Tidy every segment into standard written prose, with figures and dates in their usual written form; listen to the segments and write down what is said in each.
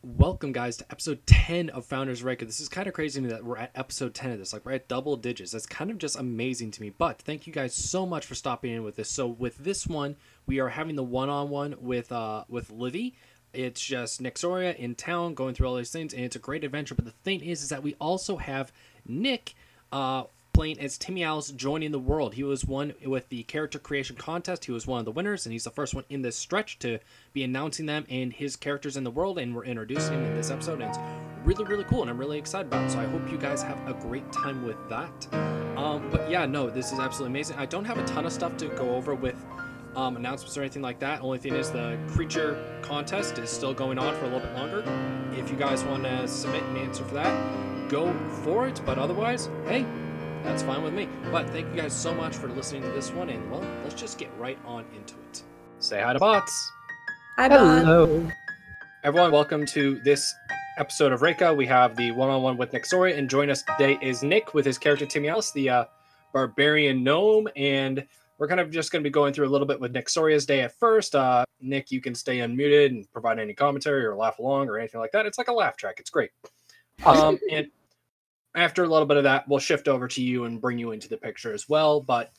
Welcome, guys, to episode 10 of Founders Reka. This is kind of crazy to me that we're at episode 10 of this. Like, we're at double digits. That's kind of just amazing to me. But thank you guys so much for stopping in with this. So with this one, we are having the one-on-one with Livy. It's just Nexoria in town going through all these things, and it's a great adventure. But the thing is that we also have Nick playing as Timmy Alice joining the world. He was one with the character creation contest. He was one of the winners, and he's the first one in this stretch to be announcing them and his characters in the world, and we're introducing him in this episode, and it's really, really cool, and I'm really excited about it. So I hope you guys have a great time with that. But yeah, no, this is absolutely amazing. I don't have a ton of stuff to go over with announcements or anything like that. Only thing is the creature contest is still going on for a little bit longer. If you guys want to submit an answer for that, go for it. But otherwise, hey, that's fine with me. But thank you guys so much for listening to this one, and well, let's just get right on into it. Say hi to bots. Hi, Bot. Hello. Everyone, welcome to this episode of Reka. We have the one-on-one with Nexoria, and join us today is Nick with his character Timmy Alice, the barbarian gnome, and we're kind of just going to be going through a little bit with Nexoria's day at first. Nick, you can stay unmuted and provide any commentary or laugh along or anything like that. It's like a laugh track. It's great. And after a little bit of that, we'll shift over to you and bring you into the picture as well. But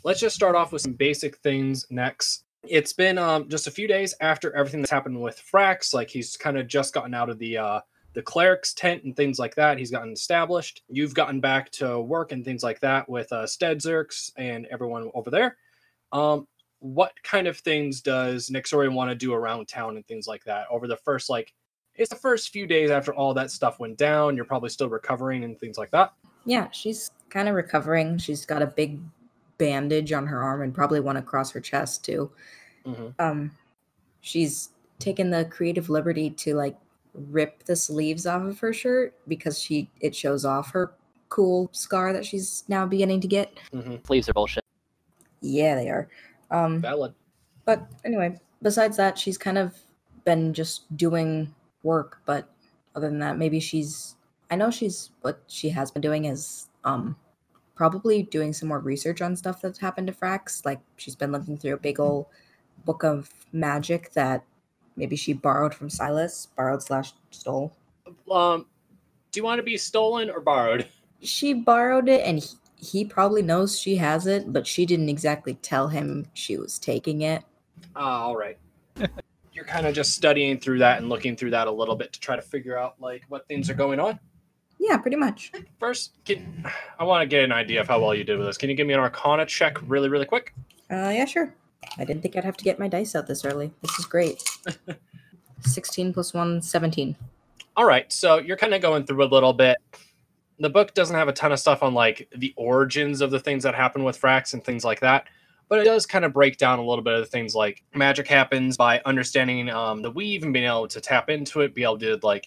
let's just start off with some basic things next. It's been just a few days after everything that's happened with Frax. Like, he's kind of just gotten out of the cleric's tent and things like that. He's gotten established. You've gotten back to work and things like that with Stedzerks and everyone over there. What kind of things does Nexoria want to do around town and things like that over the first, it's the first few days after all that stuff went down. You're probably still recovering and things like that. Yeah, she's kind of recovering. She's got a big bandage on her arm and probably one across her chest too. Mm-hmm. She's taken the creative liberty to rip the sleeves off of her shirt because it shows off her cool scar that she's now beginning to get. Mm-hmm. Sleeves are bullshit. Yeah, they are. Valid. But anyway, besides that, she's kind of been just doing work. But other than that, what she has been doing is probably doing some more research on stuff that's happened to Frax. Like, she's been looking through a big old book of magic that maybe she borrowed from Silus, /stole. Do you want to be stolen or borrowed? She borrowed it, and he probably knows she has it, but she didn't exactly tell him she was taking it. All right. You're kind of just studying through that and looking through that a little bit to try to figure out what things are going on. Yeah, pretty much. First, I want to get an idea of how well you did with this. Can you give me an Arcana check really, really quick? Yeah, sure. I didn't think I'd have to get my dice out this early. This is great. 16 plus 1, 17. All right, so you're kind of going through a little bit. The book doesn't have a ton of stuff on the origins of the things that happen with Frax and things like that, but it does kind of break down a little bit of the things like magic happens by understanding the weave and being able to tap into it, be able to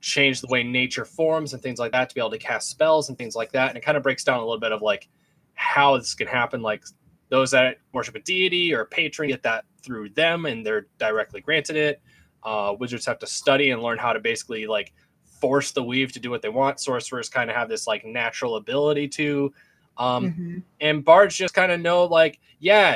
change the way nature forms and things like that, to be able to cast spells and things like that. And it kind of breaks down a little bit of how this can happen. Like, those that worship a deity or a patron get that through them and they're directly granted it. Wizards have to study and learn how to basically force the weave to do what they want. Sorcerers kind of have this natural ability to, and bards just kind of know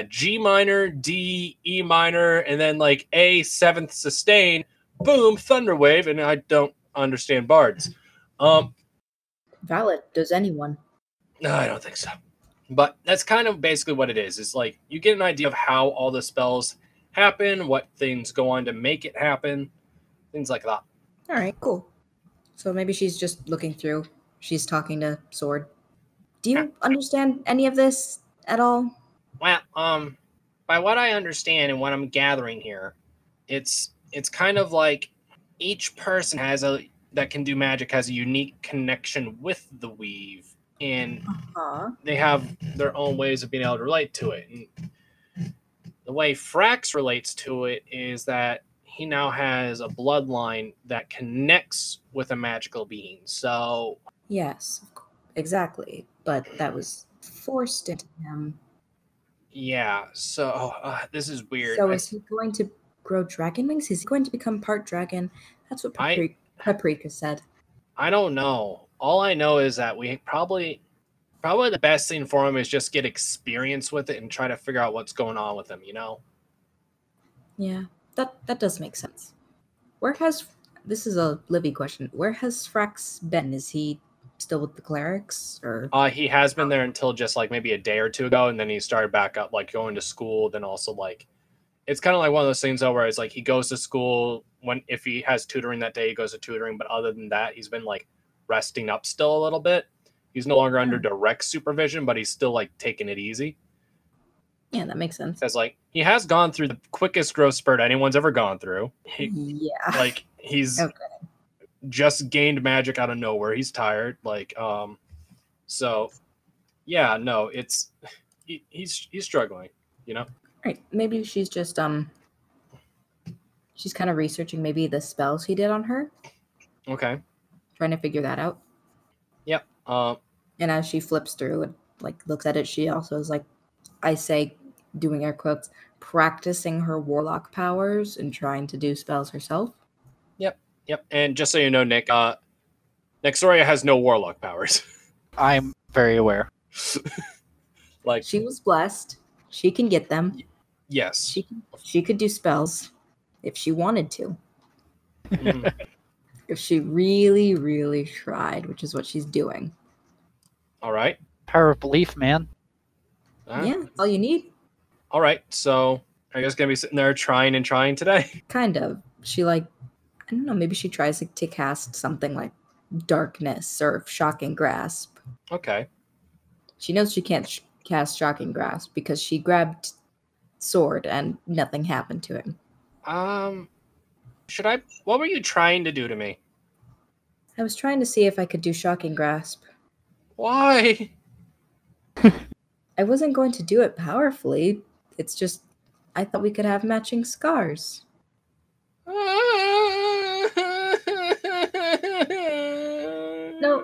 G minor, D, E minor, and then A 7th sustain, boom, thunder wave. And I don't understand bards. Valid. Does anyone? No, I don't think so. But that's kind of basically what it is. It's you get an idea of how all the spells happen, what things go on to make it happen, things like that. All right, cool. So maybe she's just looking through. She's talking to Sword. Do you understand any of this at all? Well, by what I understand and what I'm gathering here, it's kind of each person that can do magic has a unique connection with the weave. And they have their own ways of being able to relate to it. And the way Frax relates to it is that he now has a bloodline that connects with a magical being. So yes, exactly. But that was forced into him. Yeah. So this is weird. So is he going to grow dragon wings? Is he going to become part dragon? That's what Paprika said. I don't know. All I know is that we probably the best thing for him is just get experience with it and try to figure out what's going on with him, Yeah, that does make sense. Where has This is a Livy question. Where has Frax been? Is he still with the clerics, or? He has been there until just like maybe a day or two ago, and then he started back up, like going to school. Then also like, it's kind of like one of those things though, where it's like he goes to school if he has tutoring that day, he goes to tutoring. But other than that, he's been like resting up still a little bit. He's no longer under direct supervision, but he's still like taking it easy. Yeah, that makes sense. Because like he has gone through the quickest growth spurt anyone's ever gone through. Like he's just gained magic out of nowhere. He's tired. Like so yeah, no, he's struggling, you know. Right. Maybe she's just she's kind of researching maybe the spells he did on her. Okay. Trying to figure that out. Yep. And as she flips through and like looks at it, she also is like, I say, doing air quotes, practicing her warlock powers and trying to do spells herself. Yep. And just so you know, Nick, Nexoria has no warlock powers. I'm very aware. Like she was blessed. She can get them. Yes. She could do spells if she wanted to. Mm-hmm. If she really, really tried, which is what she's doing. All right. Power of belief, man. Yeah, all you need. All right. So are you guys going to be sitting there trying and trying today? Kind of. She like, I don't know, maybe she tries to cast something like darkness or shocking grasp. Okay. She knows she can't cast shocking grasp because she grabbed sword and nothing happened to him. What were you trying to do to me? I was trying to see if I could do shocking grasp. Why? I wasn't going to do it powerfully. It's just, I thought we could have matching scars.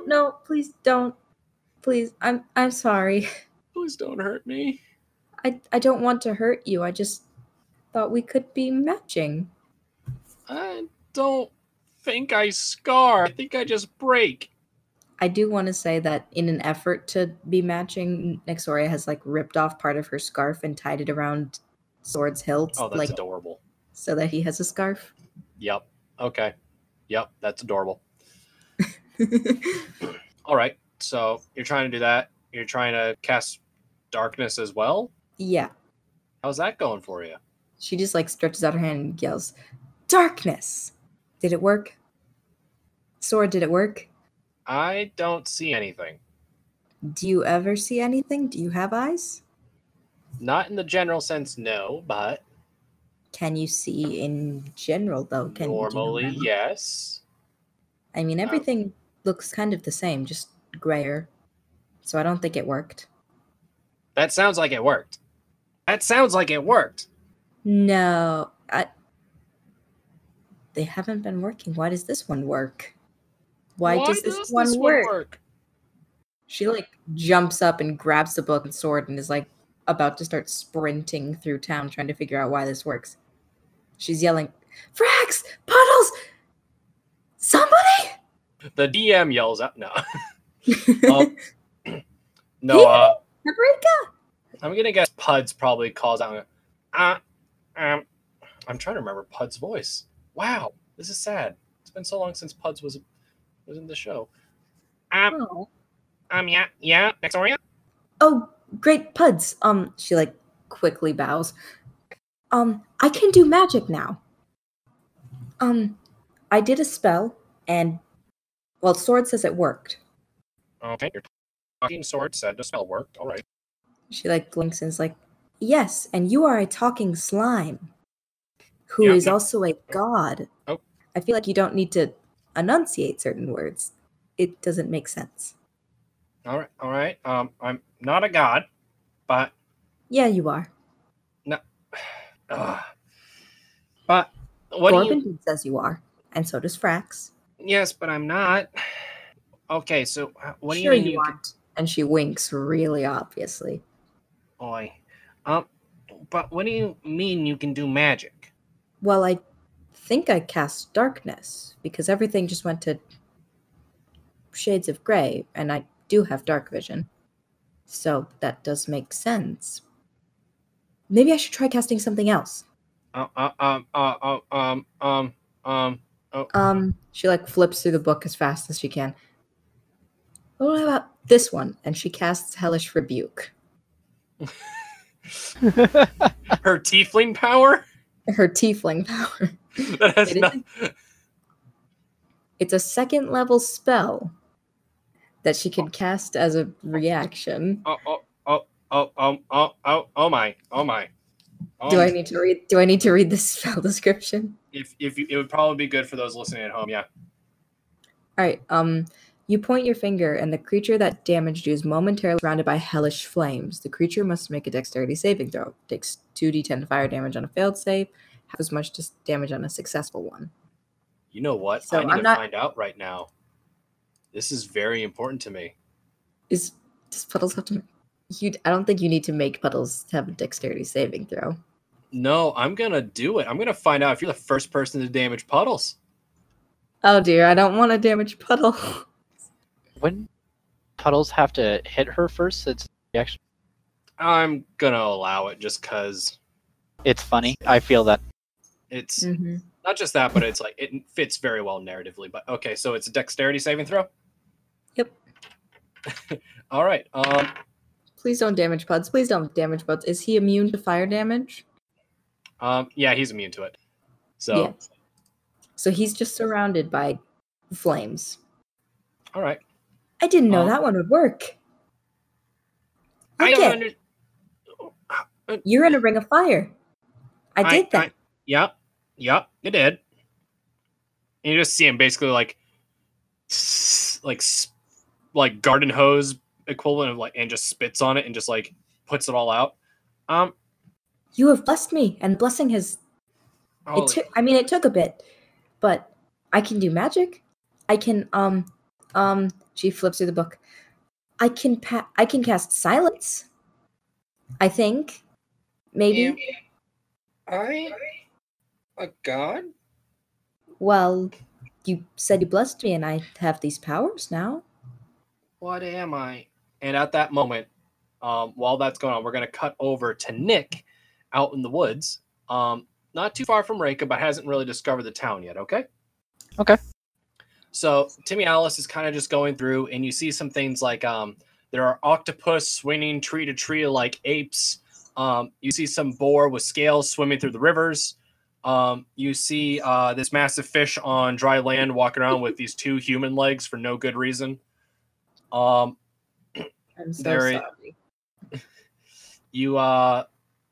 No, please don't. Please, I'm sorry. Please don't hurt me. I don't want to hurt you. I just thought we could be matching. I don't think I scar. I think I just break. I do want to say that in an effort to be matching, Nexoria has like ripped off part of her scarf and tied it around Sword's hilt. Oh, that's adorable. So that he has a scarf. Yep. Okay. Yep, that's adorable. All right. So you're trying to do that. You're trying to cast darkness as well? Yeah. How's that going for you? She just like stretches out her hand and yells, "Darkness!" Did it work? Sword, did it work? I don't see anything. Do you ever see anything? Do you have eyes? Not in the general sense, no, but... Can you see in general, though? Normally, yes. I mean, everything looks kind of the same, just grayer. So I don't think it worked. That sounds like it worked. That sounds like it worked. No, they haven't been working. Why does this one work? Why does this one work? She like jumps up and grabs the book and sword and is like about to start sprinting through town trying to figure out why this works. She's yelling, "Frax! Puddles! Somebody!" The DM yells out, no. No, Paprika! I'm going to guess Puds probably calls out, I'm trying to remember Pud's voice. Wow, this is sad. It's been so long since Puds was in the show. Yeah, Nexoria? Oh, great, Puds. She like quickly bows. I can do magic now. I did a spell and, well, Sword says it worked. Okay, your talking sword said the spell worked. All right. She like blinks and is like, "Yes, and you are a talking slime who is also a god." Oh. I feel like you don't need to enunciate certain words. It doesn't make sense. All right. I'm not a god, but... Yeah, you are. No. But what Corbin says you are, and so does Frax. Yes, but I'm not. Okay, so what do sure you mean you aren't? And she winks really obviously. Oi. But what do you mean you can do magic? Well, I think I cast darkness because everything just went to shades of gray, and I do have dark vision. So that does make sense. Maybe I should try casting something else. Oh. She like flips through the book as fast as she can. What about this one? And she casts Hellish Rebuke. Her tiefling power? Her tiefling power. That has nothing. It's a 2nd level spell that she can cast as a reaction. Oh my. Do I need to read the spell description? If it would probably be good for those listening at home, yeah. All right. You point your finger, and the creature that damaged you is momentarily surrounded by hellish flames. The creature must make a dexterity saving throw. Takes 2d10 fire damage on a failed save, half as much damage on a successful one. You know what? So I need to find out right now. This is very important to me. Does Puddles have to? I don't think you need to make Puddles have a dexterity saving throw. No, I'm gonna do it. I'm gonna find out if you're the first person to damage Puddles. Oh dear, I don't want to damage Puddle. Wouldn't Puddles have to hit her first? It's actually. I'm gonna allow it just because it's funny. I feel that. It's not just that, but it's like it fits very well narratively. But okay, so it's a dexterity saving throw. Yep. All right. Please don't damage Puds. Please don't damage Puds. Is he immune to fire damage? Yeah, he's immune to it. So. Yeah. So he's just surrounded by flames. All right. I didn't know that one would work. I don't understand. You're in a ring of fire. I did that. Yep, you did. And you just see him basically like garden hose equivalent of and just spits on it and just like puts it all out. You have blessed me, and blessing has. It took a bit, but I can do magic. I can She flips through the book. I can cast silence. I think, maybe. I a god? Well, you said you blessed me, and I have these powers now. What am I? And at that moment, while that's going on, we're going to cut over to Nick out in the woods. Not too far from Reka, but hasn't really discovered the town yet, okay? Okay. So Timmy Alice is kind of just going through, and you see some things like there are octopus swinging tree to tree like apes. You see some boar with scales swimming through the rivers. You see this massive fish on dry land walking around with these 2 human legs for no good reason. I'm so sorry. You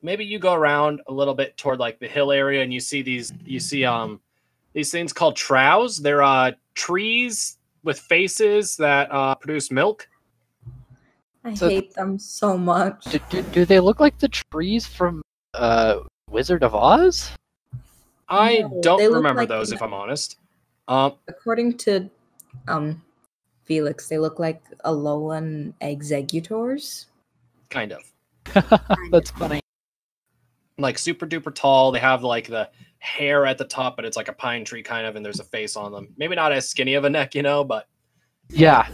maybe you go around a little bit toward like the hill area, and you see these things called troughs. They're trees with faces that produce milk. I hate them so much. Do they look like the trees from Wizard of Oz? I don't remember like those, if I'm honest. According to Felix, they look like Alolan executors. Kind of. That's funny. Like super duper tall. They have like the hair at the top, but it's like a pine tree kind of, and there's a face on them. Maybe not as skinny of a neck, but yeah.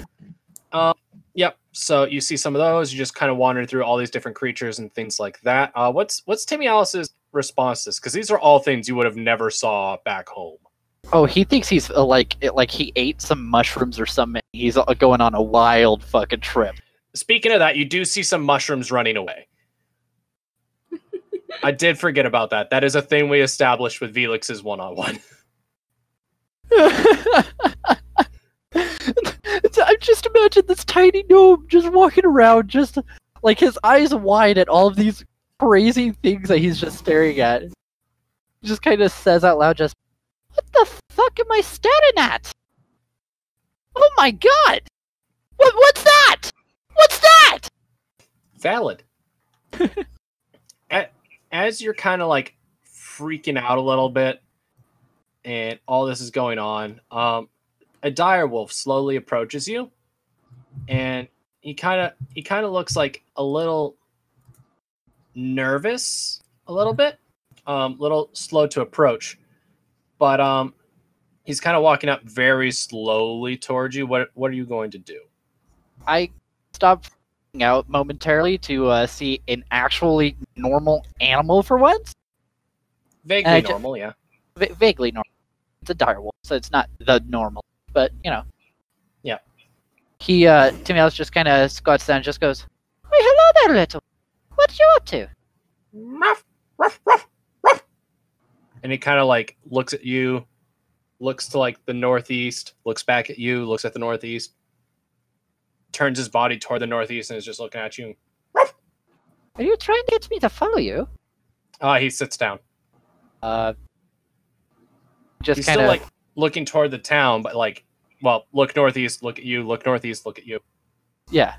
Yep. So you see some of those. You just kind of wandering through all these different creatures and things like that. What's Timmy Alice's response to this? Because these are all things you would have never saw back home. Oh, he thinks he's like he ate some mushrooms or something. He's going on a wild fucking trip. Speaking of that, you do see some mushrooms running away. I did forget about that. That is a thing we established with Felix's one-on-one. I just imagine this tiny gnome just walking around, just like his eyes wide at all of these crazy things that he's just staring at. He just kind of says out loud, just, "What the fuck am I staring at? Oh my god! What's that? What's that?" Valid. As you're kind of like freaking out a little bit, and all this is going on, a dire wolf slowly approaches you, and he kind of looks like a little nervous, a little bit, little slow to approach, but he's kind of walking up very slowly towards you. What are you going to do? I stop freaking out momentarily to see an actually normal animal for once. Vaguely normal, yeah. Vaguely normal. It's a dire wolf, so it's not the normal. But Yeah. He Timialis just kind of squats down and just goes, "Why, hello there, little. What you up to?" Ruff, ruff, ruff, ruff. And he kind of like looks at you, looks to like the northeast, looks back at you, looks at the northeast, turns his body toward the northeast, and is just looking at you. Ruff. Are you trying to get me to follow you? He sits down. Just He's kind still of like looking toward the town, but like, well, look northeast, look at you, look northeast, look at you. yeah.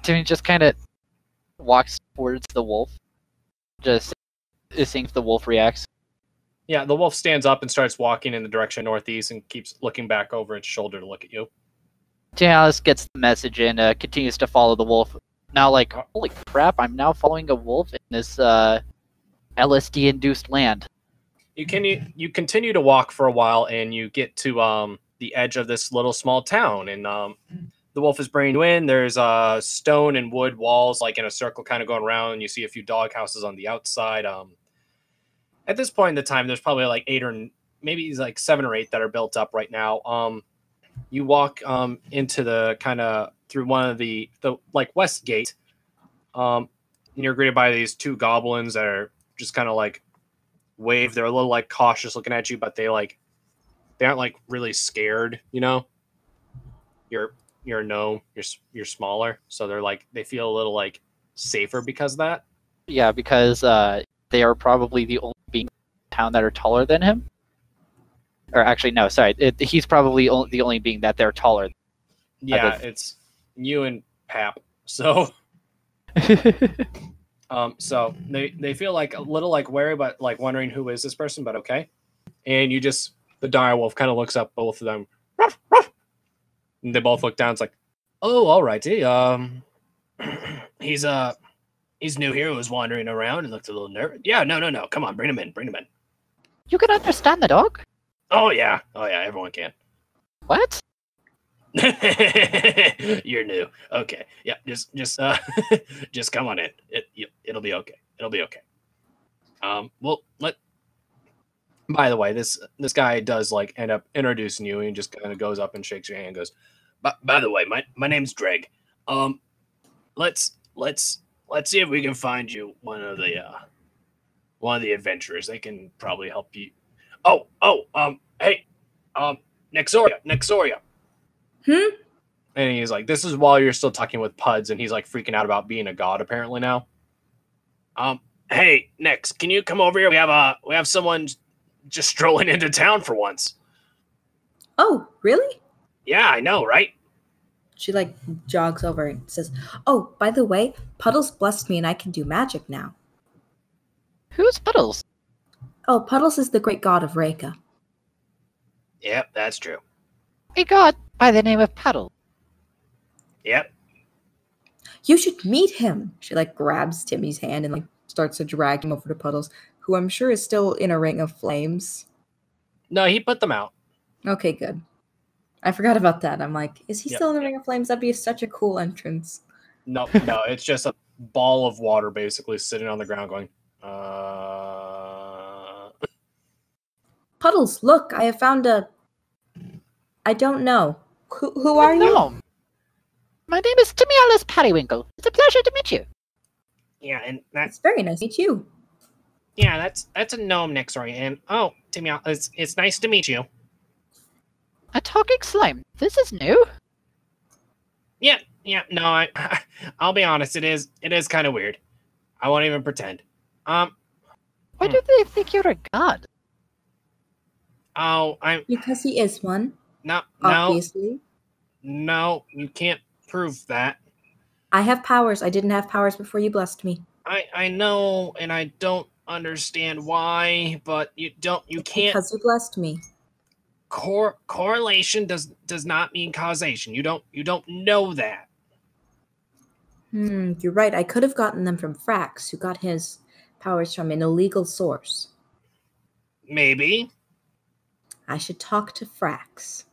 Timmy just kind of walks towards the wolf, just seeing if the wolf reacts. Yeah, the wolf stands up and starts walking in the direction northeast and keeps looking back over its shoulder to look at you. Timialis gets the message and continues to follow the wolf. Now, like, holy crap! I'm now following a wolf in this LSD-induced land. You continue to walk for a while, and you get to the edge of this little small town, and the wolf is bringing you in. There's stone and wood walls, like in a circle, kind of going around. And you see a few dog houses on the outside. At this point in the time, there's probably like 8 or maybe like 7 or 8 that are built up right now. You walk into the kind of through one of the like west gate, and you're greeted by these 2 goblins that are just kind of like wave. They're a little like cautious looking at you, but they aren't like really scared. You know, you're a gnome. You're smaller, so they feel a little like safer because of that. Yeah, because they are probably the only being in town that are taller than him. Or actually, no, sorry. He's probably the only being that they're taller. Yeah, it's you and Pap. So, so they feel like a little like wary, but like wondering who is this person, but okay. And the dire wolf kind of looks up both of them. Ruff, ruff. And they both look down. It's like, oh, all righty. He's new here. Who was wandering around and looked a little nervous. Yeah, no. Come on, bring him in. You can understand the dog? Oh yeah. Everyone can. What? You're new. Okay. Yeah. Just just come on in. It'll be okay. Well, by the way, this guy does like end up introducing you, and he just kind of goes up and shakes your hand and goes, by the way, my name's Dreg. Let's see if we can find you one of the adventurers. They can probably help you. Hey, Nexoria. And he's like, this is while you're still talking with Puds, and he's like freaking out about being a god apparently now. Hey, Nex, can you come over here? We have someone just strolling into town for once. Oh, really? Yeah, I know, right? She like jogs over and says, "Oh, by the way, Puddles blessed me and I can do magic now." Who's Puddles? Oh, Puddles is the great god of Reka. Yep, that's true. A god by the name of Puddle. Yep. You should meet him. She like grabs Timmy's hand and like starts to drag him over to Puddles, who I'm sure is still in a ring of flames. No, he put them out. Okay, good. I forgot about that. I'm like, is he still in the ring of flames? That'd be such a cool entrance. No, it's just a ball of water basically sitting on the ground going, Puddles, look, I have found I don't know. Who are you? No. My name is Timialis Periwinkle. It's a pleasure to meet you. Yeah, and It's very nice to meet you. Yeah, that's a gnome, Nexoria. And Timmy, it's nice to meet you. A talking slime. This is new. Yeah. No, I'll be honest. It is kind of weird. I won't even pretend. Why do they think you're a god? Oh, Because he is one. No. Obviously. No, you can't prove that. I have powers. I didn't have powers before you blessed me. I know, and I don't understand why, but you can't. Because you blessed me. Correlation does not mean causation. You don't know that. You're right. I could have gotten them from Frax, who got his powers from an illegal source. Maybe. I should talk to Frax.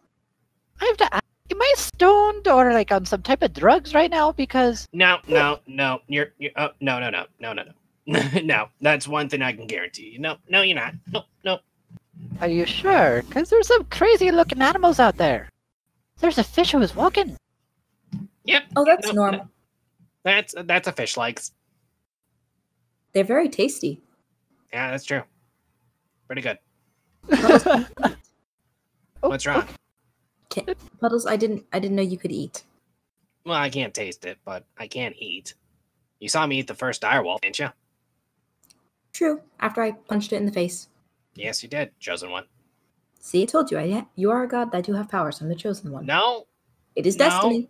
I have to ask, am I stoned or like on some type of drugs right now? Because No. You're no. No, that's one thing I can guarantee you. No, you're not. Nope. Are you sure? Because there's some crazy-looking animals out there. There's a fish who was walking. Yep. Oh, that's normal. That's a fish legs. They're very tasty. Yeah, that's true. Pretty good. Puddles, What's wrong? Puddles, I didn't know you could eat. Well, I can't taste it, but I can eat. You saw me eat the first direwolf, didn't you? True. After I punched it in the face. Yes, you did, chosen one. See, I told you. You are a god. I do have powers. I'm the chosen one. No. It is destiny.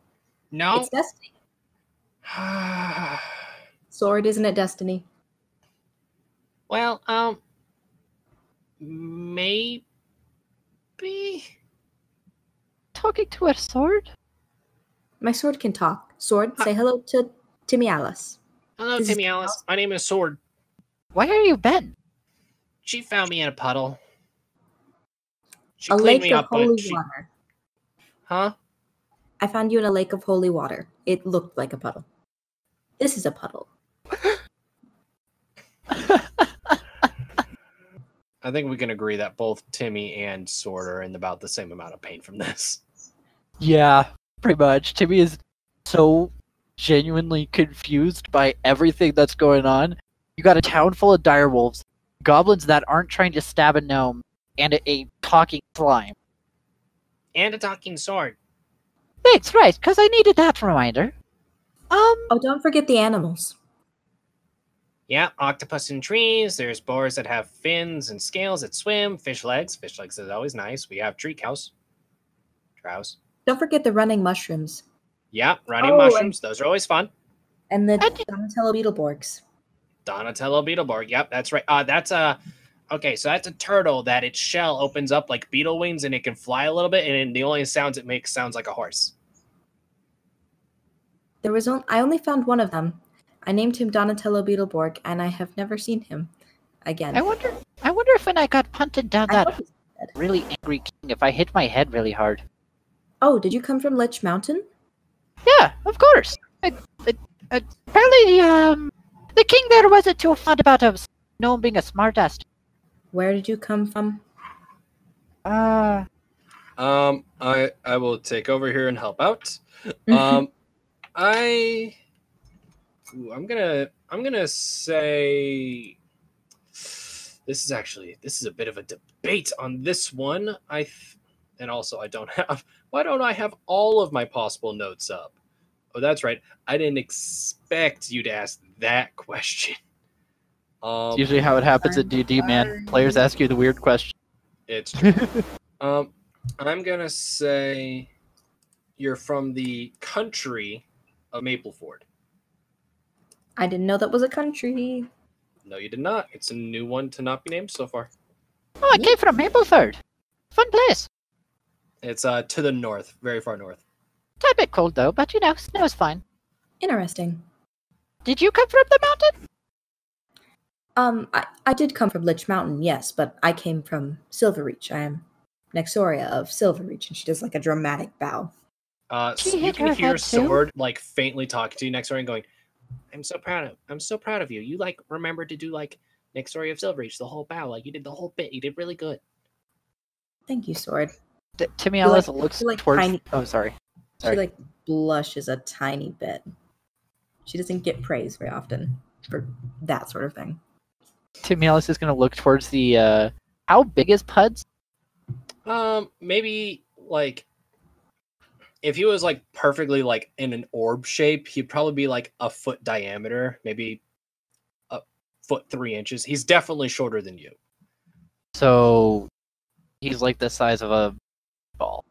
No. It's destiny. Sword, isn't it destiny? Well, maybe. Talking to a sword? My sword can talk. Sword, say hello to Timmy Alice. Hello, This is Timmy Alice. My name is Sword. Where have you been? She found me in a puddle. She A cleaned lake me of up, but holy she... water. Huh? I found you in a lake of holy water. It looked like a puddle. This is a puddle. I think we can agree that both Timmy and Sword are in about the same amount of pain from this. Yeah, pretty much. Timmy is so genuinely confused by everything that's going on. You got a town full of direwolves, goblins that aren't trying to stab a gnome, and a talking slime. And a talking sword. Thanks, right, because I needed that reminder. Oh, don't forget the animals. Yeah, octopus in trees. There's boars that have fins and scales that swim. Fish legs. Fish legs is always nice. We have tree cows. Trows. Don't forget the running mushrooms. Yeah, running Oh, mushrooms. Those are always fun. And the Donatello Beetleborgs. Donatello Beetleborg. Yep, that's right. That's a... Okay, so that's a turtle that its shell opens up like beetle wings and it can fly a little bit, and the only sounds it makes sounds like a horse. I only found one of them. I named him Donatello Beetleborg, and I have never seen him again. I wonder if when I got punted down I hope that he's dead. really angry king, if I hit my head really hard. Oh, did you come from Lich Mountain? Yeah, of course. Apparently, the king there wasn't too fond about a gnome being a smartass. Where did you come from? I will take over here and help out. I'm gonna say this is a bit of a debate on this one. And also I don't have. Why don't I have all of my possible notes up? Oh, that's right. I didn't expect you to ask that question. It's usually how it happens at D&D, man. Players ask you the weird question. It's true. I'm gonna say you're from the country of Mapleford. I didn't know that was a country. No, you did not. It's a new one to not be named so far. Oh, I came from Mapleford. Fun place. It's to the north, very far north. It's a bit cold though, but you know, snow's fine. Interesting. Did you come from the mountain? I did come from Lich Mountain, yes, but I came from Silverreach. I am Nexoria of Silverreach, and she does like a dramatic bow. So you can hear Sword like faintly talking to you, Nexoria, and going, I'm so proud of you. You like remembered to do like Nexoria of Silverreach, the whole bow, like you did the whole bit. You did really good. Thank you, Sword. Timmy Alice looks towards... tiny. Oh, sorry. She like blushes a tiny bit. She doesn't get praise very often for that sort of thing. Timmy Alice is going to look towards the... How big is Puds? Maybe like... If he was like perfectly like in an orb shape, he'd probably be like a foot diameter, maybe a foot 3 inches. He's definitely shorter than you. So he's like the size of a ball.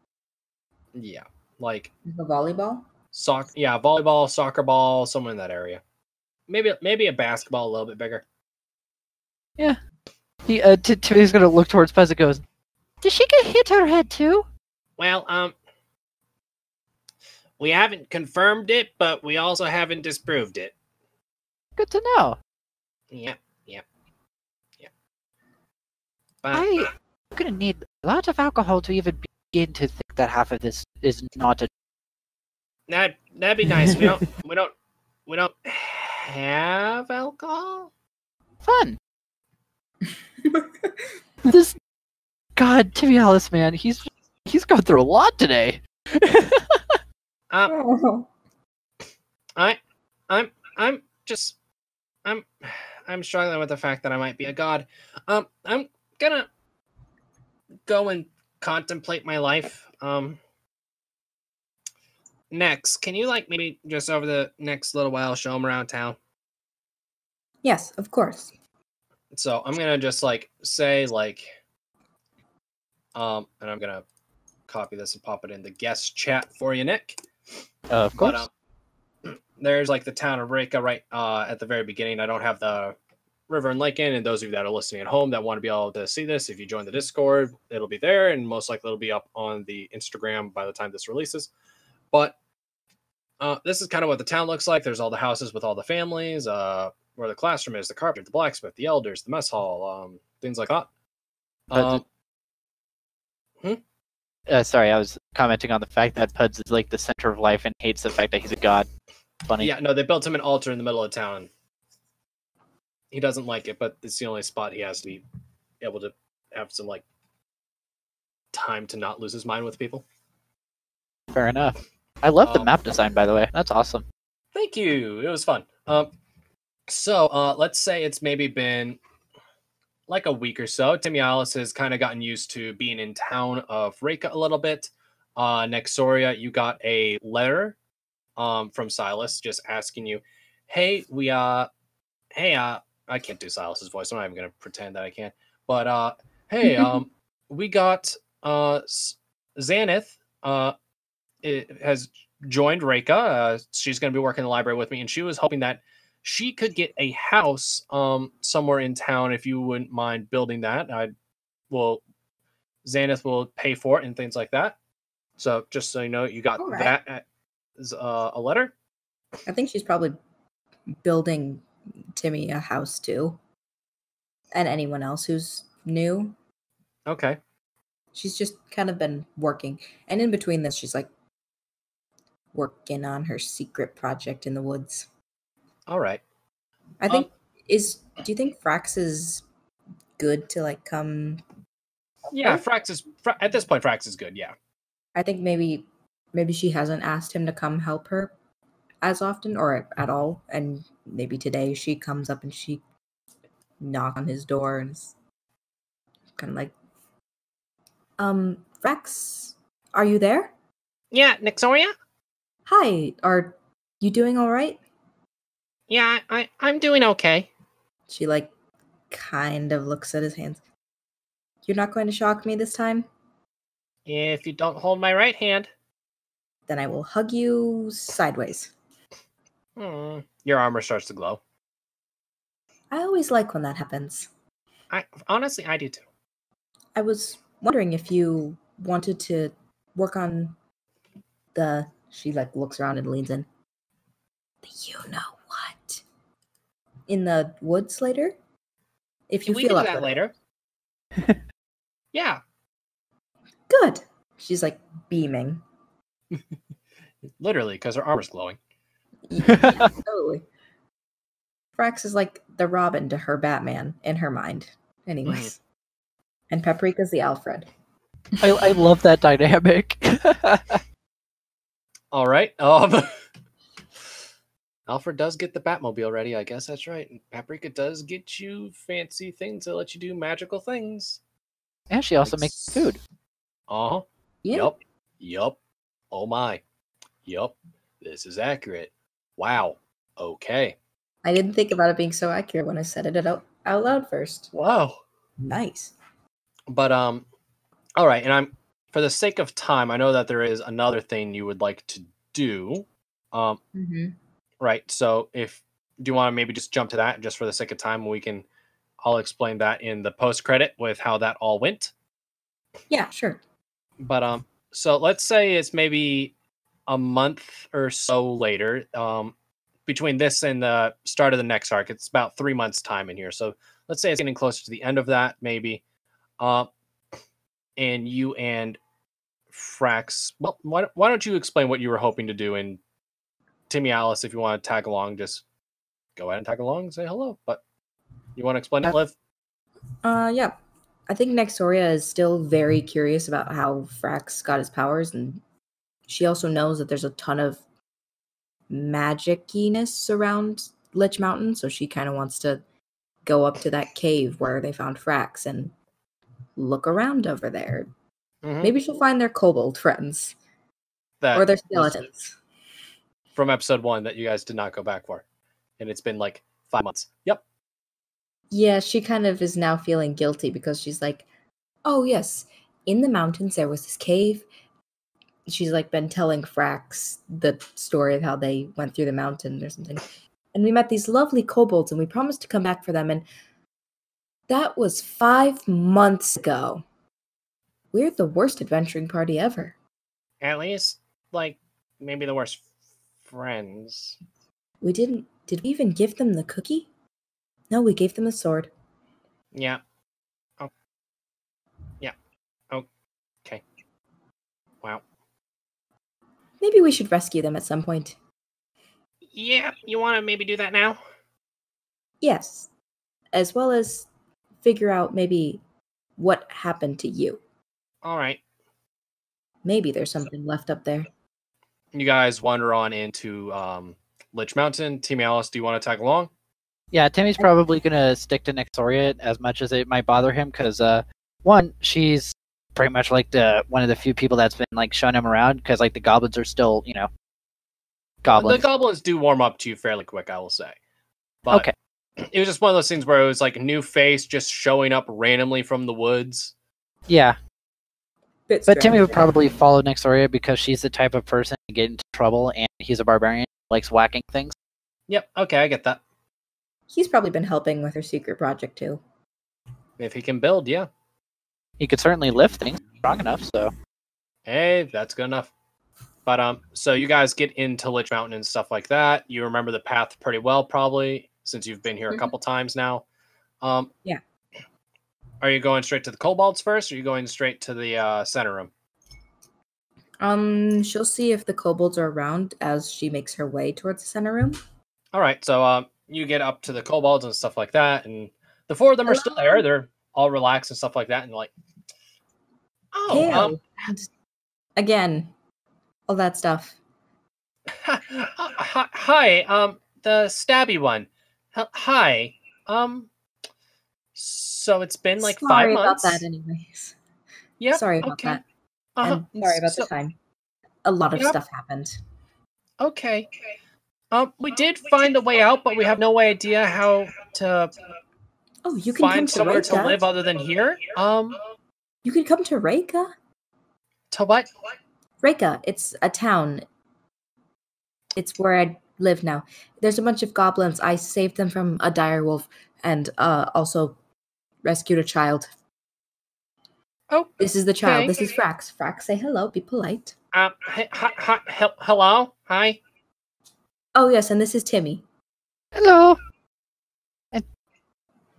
Yeah, like The volleyball? Volleyball, soccer ball, somewhere in that area. Maybe a basketball a little bit bigger. Yeah. Timmy's gonna look towards Pez and goes, did she get hit her head too? Well, we haven't confirmed it, but we also haven't disproved it. Good to know. Yeah. But I'm gonna need a lot of alcohol to even begin to think that half of this is not a... that'd be nice. We don't have alcohol. Fun. This God, Timmy Alice, man, he's gone through a lot today. Oh. I'm just I'm struggling with the fact that I might be a god. I'm gonna go and contemplate my life. Next, can you like maybe just over the next little while show him around town? Yes, of course. So I'm gonna just like say like, and I'm gonna copy this and pop it in the guest chat for you, Nick. Of course. But there's like the town of Reka right at the very beginning. I don't have the river and lake in, and those of you that are listening at home that want to be able to see this, if you join the Discord, it'll be there, and most likely it'll be up on the Instagram by the time this releases. But this is kind of what the town looks like. There's all the houses with all the families, where the classroom is, the carpenter, the blacksmith, the elders, the mess hall, things like that. Sorry, I was commenting on the fact that Puds is like the center of life and hates the fact that he's a god. Funny. Yeah, no, they built him an altar in the middle of town. He doesn't like it, but it's the only spot he has to be able to have some like time to not lose his mind with people. Fair enough. I love the map design, by the way. That's awesome. Thank you. It was fun. So let's say it's maybe been like a week or so. Timmy Alice has kind of gotten used to being in town of Reka a little bit. Nexoria, you got a letter from Silus just asking you, hey, I can't do Silas's voice. I'm not even gonna pretend that I can. But hey, we got Xaneth it has joined Reka. She's gonna be working in the library with me, and she was hoping that she could get a house somewhere in town if you wouldn't mind building that. Xaneth will pay for it and things like that. So just so you know, you got that as a letter. I think she's probably building Timmy a house too. And anyone else who's new. Okay. She's just kind of been working. And in between this, she's like working on her secret project in the woods. All right. I think do you think Frax is good to like come? Yeah, Frax is at this point. Frax is good. Yeah. I think maybe she hasn't asked him to come help her as often or at all, and maybe today she comes up and she knocks on his door and is kind of like, Frax, are you there? Yeah, Nexoria? Hi, are you doing all right? Yeah, I'm doing okay. She like kind of looks at his hands. You're not going to shock me this time? If you don't hold my right hand. Then I will hug you sideways. Your armor starts to glow. I always like when that happens. Honestly, I do too. I was wondering if you wanted to work on the... She like looks around and leans in. You know what? In the woods later? If you we feel can up do that later. Yeah. Good. She's like beaming. Literally, because her armor's glowing. Yeah, totally. Frax is like the Robin to her Batman in her mind. Anyways. And Paprika's the Alfred. I love that dynamic. All right. Alfred does get the Batmobile ready. I guess that's right. Paprika does get you fancy things to let you do magical things. And she also makes food. Uh-huh. Yeah. Yup. Oh my. Yup. This is accurate. Wow. Okay. I didn't think about it being so accurate when I said it out loud first. Wow. Nice. But all right, and I'm for the sake of time, I know that there is another thing you would like to do. Right. So do you want to maybe just jump to that just for the sake of time, I'll explain that in the post credit with how that all went. Yeah, sure. But so let's say it's maybe a month or so later, between this and the start of the next arc. It's about 3 months time in here. So let's say it's getting closer to the end of that, maybe. And you and Frax, well, why don't you explain what you were hoping to do? And Timmy Alice, if you want to tag along, just go ahead and tag along and say hello. But you want to explain it, Liv? Yeah. I think Nexoria is still very curious about how Frax got his powers, and she also knows that there's a ton of magiciness around Lich Mountain, so she kind of wants to go up to that cave where they found Frax and look around over there. Mhm. Maybe she'll find their kobold friends That or their was skeletons. from episode 1 that you guys did not go back for, and it's been like 5 months. Yep. Yeah, she kind of is now feeling guilty because she's like, oh yes, in the mountains there was this cave. She's like been telling Frax the story of how they went through the mountain or something. And we met these lovely kobolds and we promised to come back for them, and that was 5 months ago. We're the worst adventuring party ever. At least, like, maybe the worst friends. Did we even give them the cookie? No, we gave them a sword. Yeah. Oh. Yeah. Okay. Wow. Maybe we should rescue them at some point. Yeah, you want to maybe do that now? Yes. As well as figure out maybe what happened to you. All right. Maybe there's something left up there. You guys wander on into Lich Mountain. Team Alice, do you want to tag along? Yeah, Timmy's probably gonna stick to Nexoria as much as it might bother him, because one, she's pretty much like one of the few people that's been like showing him around, because like the goblins are still, goblins. The goblins do warm up to you fairly quick, I will say. But Okay. it was just one of those things where it was like a new face just showing up randomly from the woods. Yeah, Bit but Timmy strange. would probably follow Nexoria because she's the type of person to get into trouble, and he's a barbarian, likes whacking things. Yep, okay, I get that. He's probably been helping with her secret project too. If he can build, yeah. He could certainly lift things strong enough, so. Hey, that's good enough. But so you guys get into Lich Mountain and stuff like that. You remember the path pretty well, probably, since you've been here a couple times now. Yeah. Are you going straight to the kobolds first, or are you going straight to the center room? She'll see if the kobolds are around as she makes her way towards the center room. All right, so you get up to the kobolds and stuff like that, and the 4 of them are still there. They're all relaxed and stuff like that, and like, Hail. And again, all that stuff. hi, the stabby one. Hi, so it's been like Sorry 5 months. about that, anyways. Yeah, Sorry about okay. that. And sorry about the time. A lot of stuff happened. Okay. We did find a way out, but we have no idea how to Oh, you can come find to somewhere Reka. to live other than here. You can come to Reka. To what? Reka, it's a town. It's where I live now. There's a bunch of goblins. I saved them from a dire wolf and also rescued a child. Oh, This is the child. okay. This is Frax. Frax, say hello. Be polite. Hello? Hi? Oh, yes, and this is Timmy. Hello.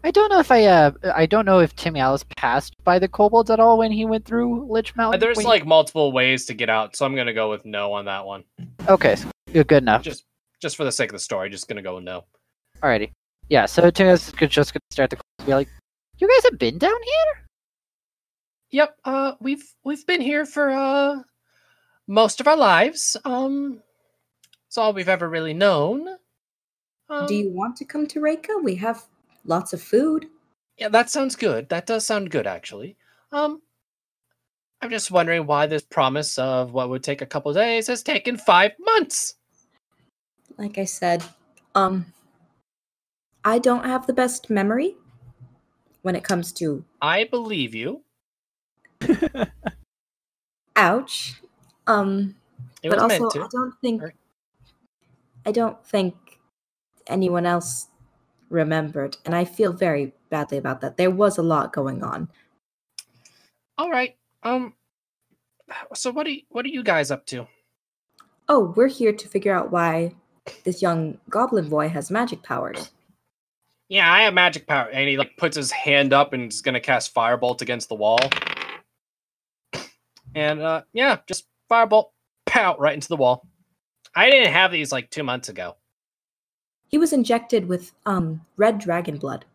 I don't know if I don't know if Timmy Alice passed by the kobolds at all when he went through Lich Mountain. There's when like multiple ways to get out, so I'm gonna go with no on that one. Okay, so good enough. Just for the sake of the story, just gonna go with no. Alrighty. Yeah, so Timmy Alice is just gonna start the be like, you guys have been down here? Yep. We've been here for most of our lives. It's all we've ever really known. Do you want to come to Reka? We have lots of food. Yeah, that sounds good. That does sound good, actually. I'm just wondering why this promise of what would take a couple days has taken 5 months. Like I said, I don't have the best memory when it comes to I believe you. ouch. It But was meant also to. I don't think anyone else remembered, and I feel very badly about that. There was a lot going on. All right. So what are you guys up to? Oh, we're here to figure out why this young goblin boy has magic powers. Yeah, I have magic power, and he like puts his hand up and is gonna cast firebolt against the wall. And yeah, just firebolt, pow, right into the wall. I didn't have these like 2 months ago. He was injected with red dragon blood.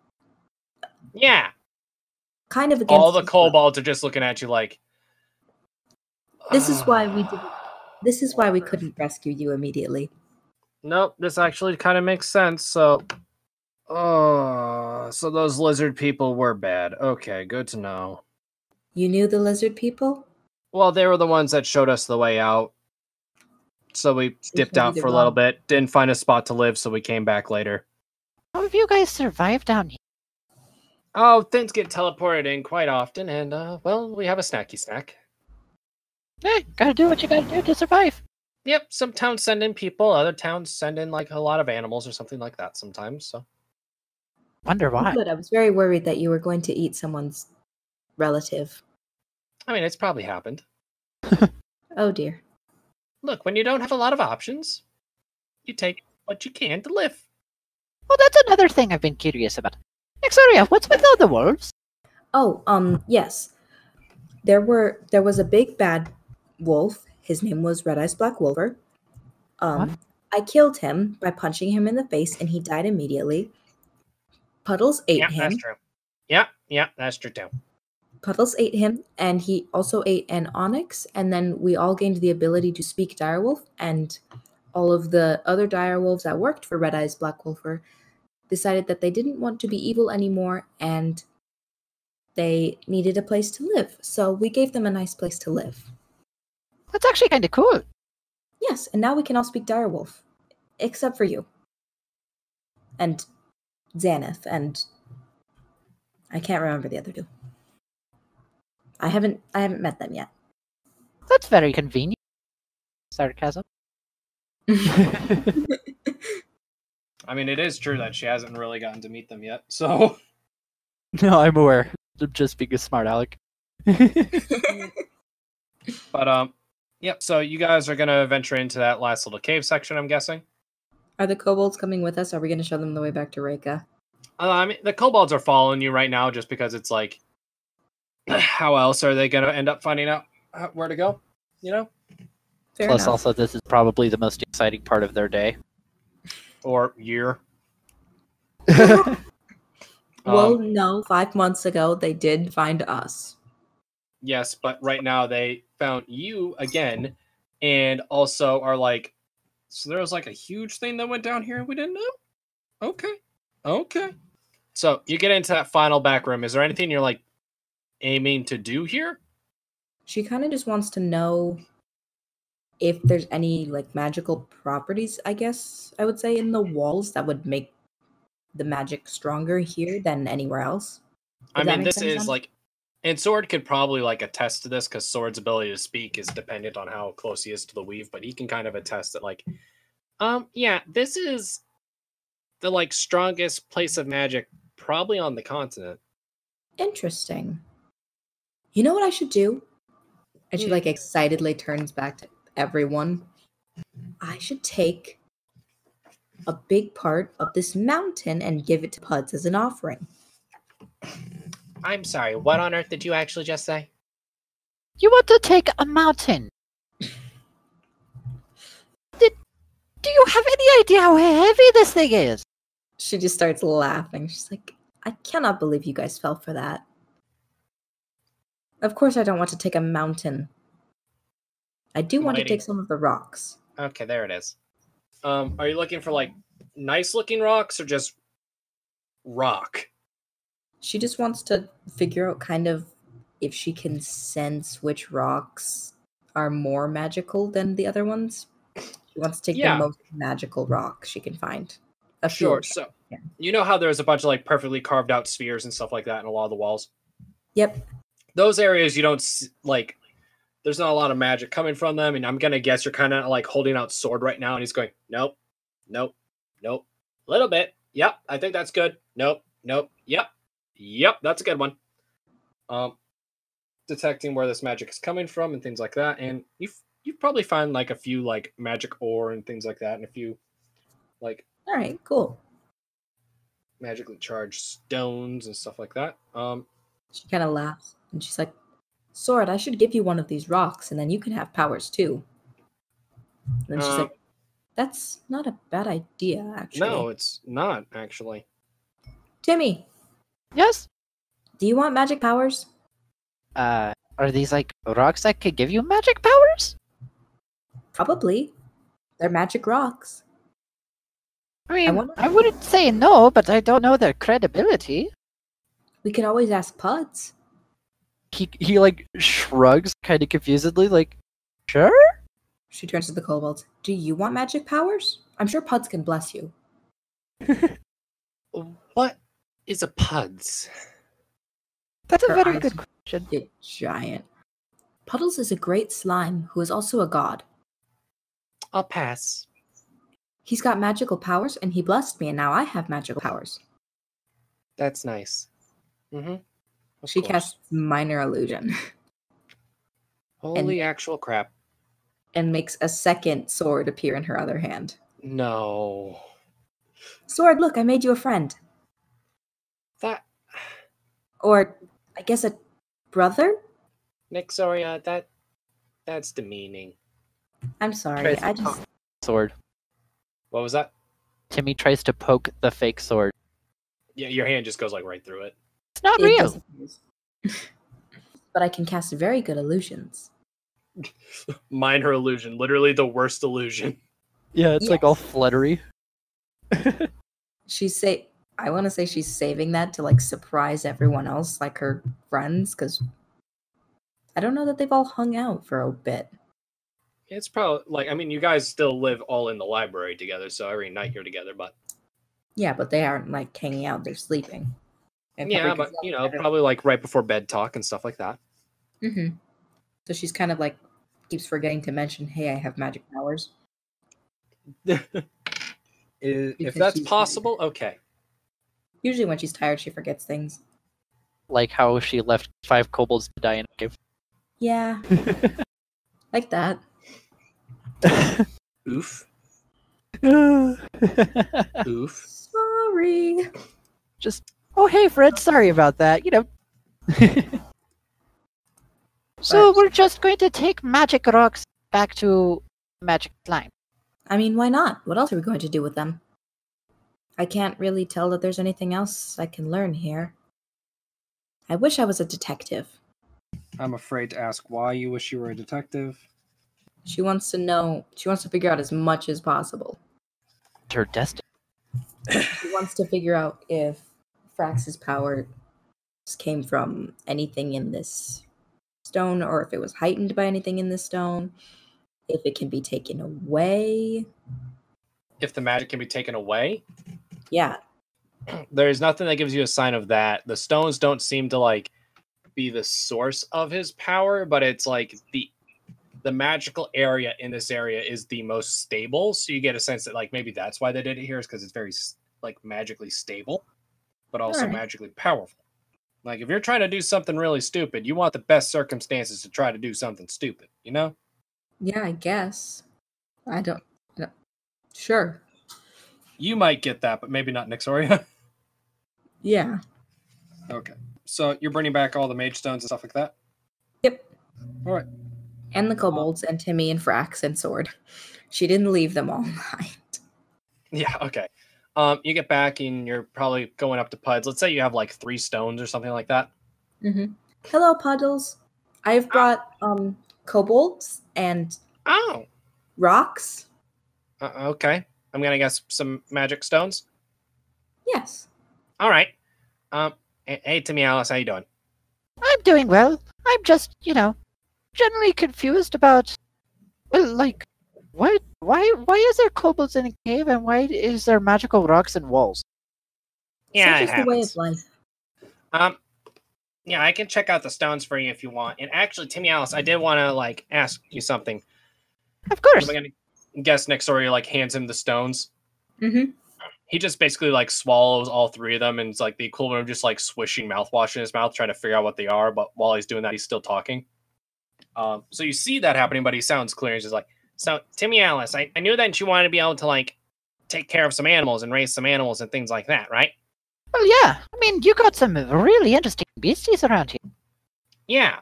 Yeah. kind of against All the his will. kobolds are just looking at you like. This is why we did. This is why we couldn't rescue you immediately. Nope, this actually kind of makes sense. So those lizard people were bad. Okay, good to know. You knew the lizard people? Well, they were the ones that showed us the way out. So we dipped out for a little bit. Didn't find a spot to live, so we came back later. How have you guys survived down here? Oh, things get teleported in quite often, and, well, we have a snacky snack. Hey, gotta do what you gotta do to survive. Yep, some towns send in people, other towns send in, like, a lot of animals or something like that sometimes, so. Wonder why. Good. I was very worried that you were going to eat someone's relative. I mean, it's probably happened. Oh dear. Look, when you don't have a lot of options, you take what you can to live. Well, that's another thing I've been curious about. Nexoria, what's with all the wolves? Oh, yes. There was a big bad wolf. His name was Red Eyes Black Wolver. What? I killed him by punching him in the face, and he died immediately. Puddles ate him. That's true. Yeah, that's true too. Puddles ate him, and he also ate an onyx, and then we all gained the ability to speak direwolf, and all of the other direwolves that worked for Red Eyes Black Wolfer decided that they didn't want to be evil anymore, and they needed a place to live. So we gave them a nice place to live. That's actually kind of cool. Yes, and now we can all speak direwolf, except for you. And Xanath, and I can't remember the other two. I haven't met them yet. That's very convenient. Sarcasm. I mean, it is true that she hasn't really gotten to meet them yet, so. No, I'm aware. I'm just being a smart aleck. But, yep, so you guys are gonna venture into that last little cave section, I'm guessing? Are the kobolds coming with us? Are we going to show them the way back to Reka? I mean, the kobolds are following you right now just because it's like, how else are they gonna end up finding out where to go? You know? Fair Plus, enough. also, this is probably the most exciting part of their day. Or year. Well, no, 5 months ago they did find us. Yes, but right now they found you again, and also are like, so there was like a huge thing that went down here and we didn't know? Okay. So you get into that final back room. Is there anything you're like aiming to do here? She kind of just wants to know if there's any like magical properties, I guess I would say, in the walls that would make the magic stronger here than anywhere else. I Does that mean, make this any is sense? like, and Sword could probably like attest to this because Sword's ability to speak is dependent on how close he is to the weave, but he can kind of attest that like, yeah, this is the like strongest place of magic probably on the continent. Interesting. You know what I should do? And she like excitedly turns back to everyone. I should take a big part of this mountain and give it to Puds as an offering. I'm sorry, what on earth did you actually just say? You want to take a mountain? Do you have any idea how heavy this thing is? She just starts laughing. She's like, I cannot believe you guys fell for that. Of course I don't want to take a mountain. I do want to take some of the rocks. Okay, there it is. Are you looking for like nice looking rocks or just rock? She just wants to figure out kind of if she can sense which rocks are more magical than the other ones. She wants to take the most magical rock she can find. Sure. So you know how there's a bunch of like perfectly carved out spheres and stuff like that in a lot of the walls? Yep. Those areas you don't like, there's not a lot of magic coming from them, and I'm gonna guess you're kind of like holding out Sword right now, and he's going, nope. Little bit. Yep, I think that's good. Nope. Yep, that's a good one. Detecting where this magic is coming from and things like that, and you've probably found like a few like magic ore and things like that, and a few like all right, cool, magically charged stones and stuff like that. She kind of laughs and she's like, Sword, I should give you one of these rocks and then you can have powers too. And then she's like, that's not a bad idea, actually. No, it's not, actually. Timmy. Yes? Do you want magic powers? Are these like rocks that could give you magic powers? Probably. They're magic rocks. I mean, wonder- I wouldn't say no, but I don't know their credibility. We can always ask Puds. He like shrugs kind of confusedly, like, sure? She turns to the kobolds. Do you want magic powers? I'm sure Puds can bless you. What is a puds? That's a Her very eyes good question. get giant. Puddles is a great slime who is also a god. I'll pass. He's got magical powers and he blessed me and now I have magical powers. That's nice. She casts minor illusion Holy actual crap. and makes a second sword appear in her other hand. No. Sword, look, I made you a friend. That Or, I guess a brother? Nexoria, that's demeaning. I'm sorry, Tries to I just... poke the sword. What was that? Timmy tries to poke the fake sword. Yeah, your hand just goes like right through it. It's not It real. disappears. But I can cast very good illusions. Minor illusion, literally the worst illusion. Yeah, it's like all Yes. fluttery. I want to say she's saving that to like surprise everyone else, like her friends, because I don't know that they've all hung out for a bit. It's probably like, I mean, you guys still live all in the library together, so every night you're together, but Yeah, but they aren't like hanging out; they're sleeping. And yeah, but you know, probably like right before bed talk and stuff like that. Mm-hmm. So she's kind of like keeps forgetting to mention, "Hey, I have magic powers." If Because that's she's possible, okay. Usually, when she's tired, she forgets things. Like how she left 5 kobolds to die in a cave. Yeah, like that. Oof. Oof. Sorry. Just, oh hey Fred, sorry about that, you know. So we're just going to take magic rocks back to magic slime. I mean, why not? What else are we going to do with them? I can't really tell that there's anything else I can learn here. I wish I was a detective. I'm afraid to ask why you wish you were a detective. She wants to know, she wants to figure out as much as possible. Her destiny. She wants to figure out if Frax's power came from anything in this stone or if it was heightened by anything in this stone, if it can be taken away. If the magic can be taken away, Yeah, there's nothing that gives you a sign of that. The stones don't seem to like be the source of his power, but it's like the magical area in this area is the most stable, so you get a sense that like maybe that's why they did it here, is because it's very like magically stable but also Alright. magically powerful. Like if you're trying to do something really stupid, you want the best circumstances to try to do something stupid, you know? yeah, I guess. I don't. Sure. You might get that, but maybe not Nexoria. Yeah. Okay, so you're bringing back all the mage stones and stuff like that. Yep. All right. And the kobolds and Timmy and Frax and Sword. She didn't leave them all night. Yeah, okay. You get back and you're probably going up to Puds. Let's say you have like 3 stones or something like that. Mm-hmm. Hello, Puddles. I've brought kobolds and Oh, rocks. okay. I'm gonna guess some magic stones. Yes. All right. Hey, Timmy Alice, how you doing? I'm doing well. I'm just, you know, generally confused about, well, like, why is there kobolds in a cave and why is there magical rocks and walls? Yeah, Such it is the way of happens. life. Yeah, I can check out the stones for you if you want. And actually, Timmy Alice, I did want to like ask you something. Of course. I'm gonna guess Nexoria like hands him the stones. Mm-hmm. He just basically like swallows all 3 of them, and it's like the equivalent of just like swishing mouthwash in his mouth, trying to figure out what they are. But while he's doing that, he's still talking. So you see that happening, but he sounds clear. He's just like, "So, Timmy Alice, I knew that you wanted to be able to like take care of some animals and raise some animals and things like that, right?" Well, yeah. I mean, you got some really interesting beasties around here. Yeah.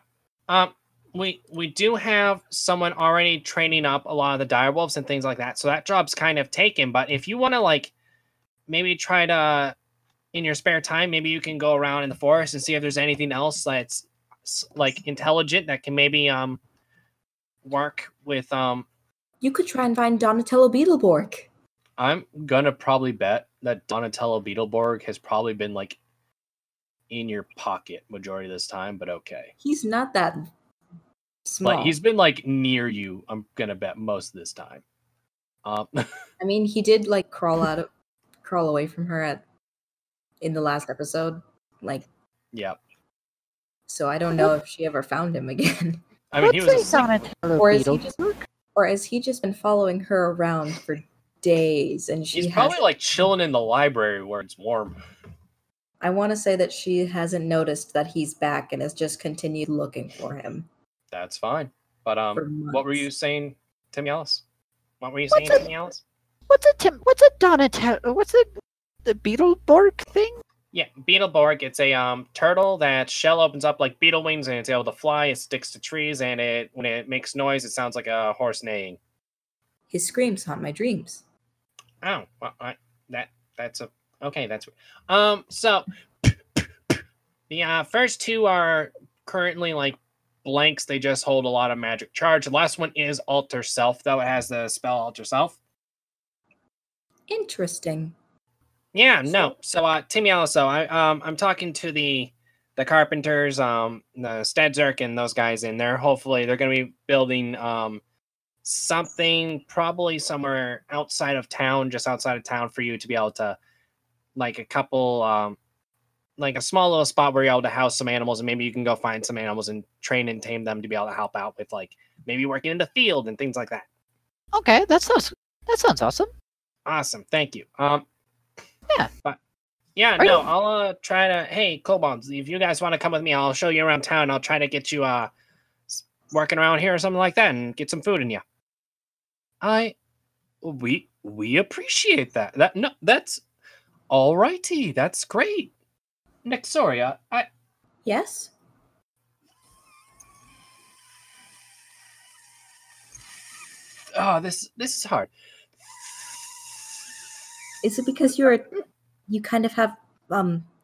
We do have someone already training up a lot of the direwolves and things like that, so that job's kind of taken. But if you want to like maybe try to in your spare time, maybe you can go around in the forest and see if there's anything else that's like intelligent that can maybe work with You could try and find Donatello Beetleborg. I'm gonna probably bet that Donatello Beetleborg has probably been like in your pocket majority of this time, but okay. He's not that small. Like he's been like near you, I'm gonna bet most of this time. I mean, he did like crawl away from her in the last episode. Like, yeah. So I don't know if she ever found him again. I mean, he was asleep. Or has he just been following her around for days, and he's probably like chilling in the library where it's warm. I want to say that she hasn't noticed that he's back and has just continued looking for him. That's fine. But what were you saying, Tim Yellis? What were you saying, Tim Yellis? What's a Donatello? What's the Beetleborg thing? Yeah, Beetleborg. It's a turtle that shell opens up like beetle wings, and it's able to fly. It sticks to trees, and when it makes noise, it sounds like a horse neighing. His screams haunt my dreams. Oh, well, that's so the first two are currently like blanks. They just hold a lot of magic charge. The last one is Alter Self, though. It has the spell Alter Self. Interesting. Yeah, no. So Tim Yelliso, I'm talking to the carpenters, the Stedzerk and those guys in there. Hopefully they're gonna be building something probably somewhere outside of town, just outside of town, for you to be able to, like a couple, like a small little spot where you're able to house some animals, and maybe you can go find some animals and train and tame them to be able to help out with, like, maybe working in the field and things like that. Okay, that sounds awesome. Awesome, thank you. Yeah. But yeah, no, I'll try to. Hey, Kobolds, if you guys want to come with me, I'll show you around town. I'll try to get you working around here or something like that, and get some food in you. We appreciate that. That's all righty. That's great. Nexoria, Yes? Oh, this is hard. Is it because you kind of have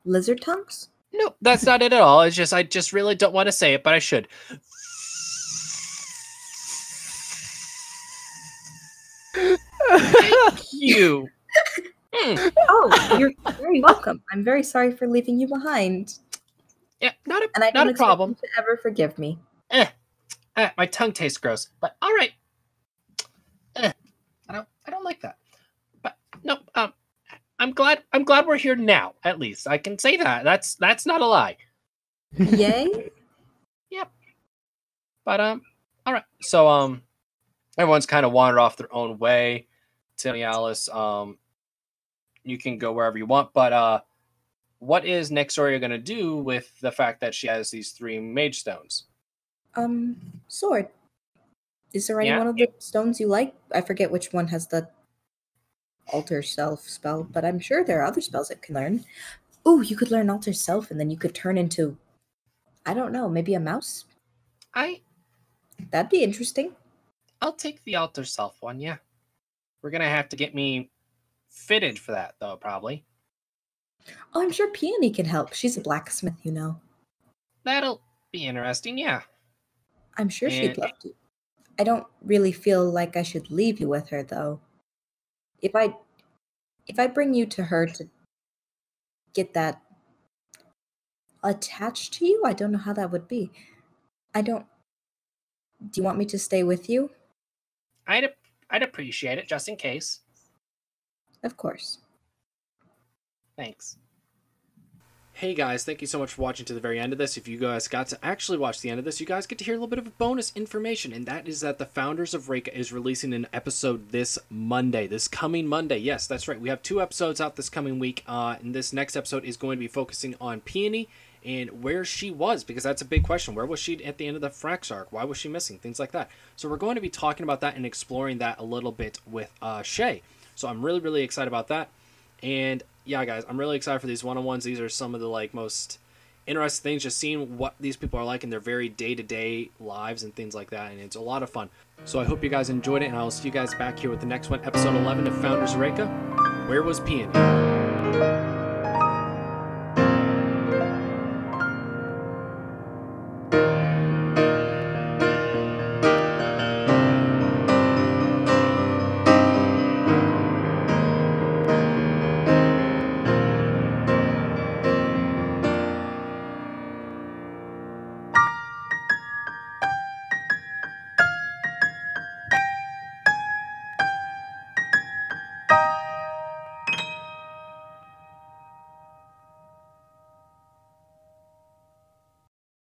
lizard tongues? No, that's not it at all. It's just I just really don't want to say it, but I should. Thank you. Oh, you're very welcome. I'm very sorry for leaving you behind. Yeah, not a and I don't problem. You to ever forgive me. My tongue tastes gross, but all right. I don't like that. But no, I'm glad we're here now. At least I can say that. That's not a lie. Yay. Yep. But all right. So everyone's kind of wandered off their own way. Tim Alice, you can go wherever you want, but what is Nexoria gonna do with the fact that she has these 3 mage stones? Sword. Is there any one of the stones you like? I forget which one has the Alter Self spell, but I'm sure there are other spells it can learn. Ooh, you could learn Alter Self, and then you could turn into, I don't know, maybe a mouse? That'd be interesting. I'll take the Alter Self one, yeah. We're gonna have to get me fitted for that, though, probably. Oh, I'm sure Peony can help. She's a blacksmith, you know. That'll be interesting, yeah. I'm sure she'd love to. I don't really feel like I should leave you with her, though. If I bring you to her to get that attached to you, I don't know how that would be. Do you want me to stay with you? I'd appreciate it, just in case. Of course. Thanks. Hey guys, thank you so much for watching to the very end of this. If you guys got to actually watch the end of this, you guys get to hear a little bit of bonus information, and that is that the Founders of Reka is releasing an episode this coming Monday. Yes, that's right. We have 2 episodes out this coming week, and this next episode is going to be focusing on Peony and where she was, because that's a big question. Where was she at the end of the Frax arc? Why was she missing? Things like that. So we're going to be talking about that and exploring that a little bit with Shay. So I'm really, really excited about that. And yeah, guys, I'm really excited for these one-on-ones. These are some of the most interesting things, just seeing what these people are like in their very day-to-day lives and things like that, and it's a lot of fun. So I hope you guys enjoyed it, and I'll see you guys back here with the next one, episode 11 of Founders of Reka. Where was Peony?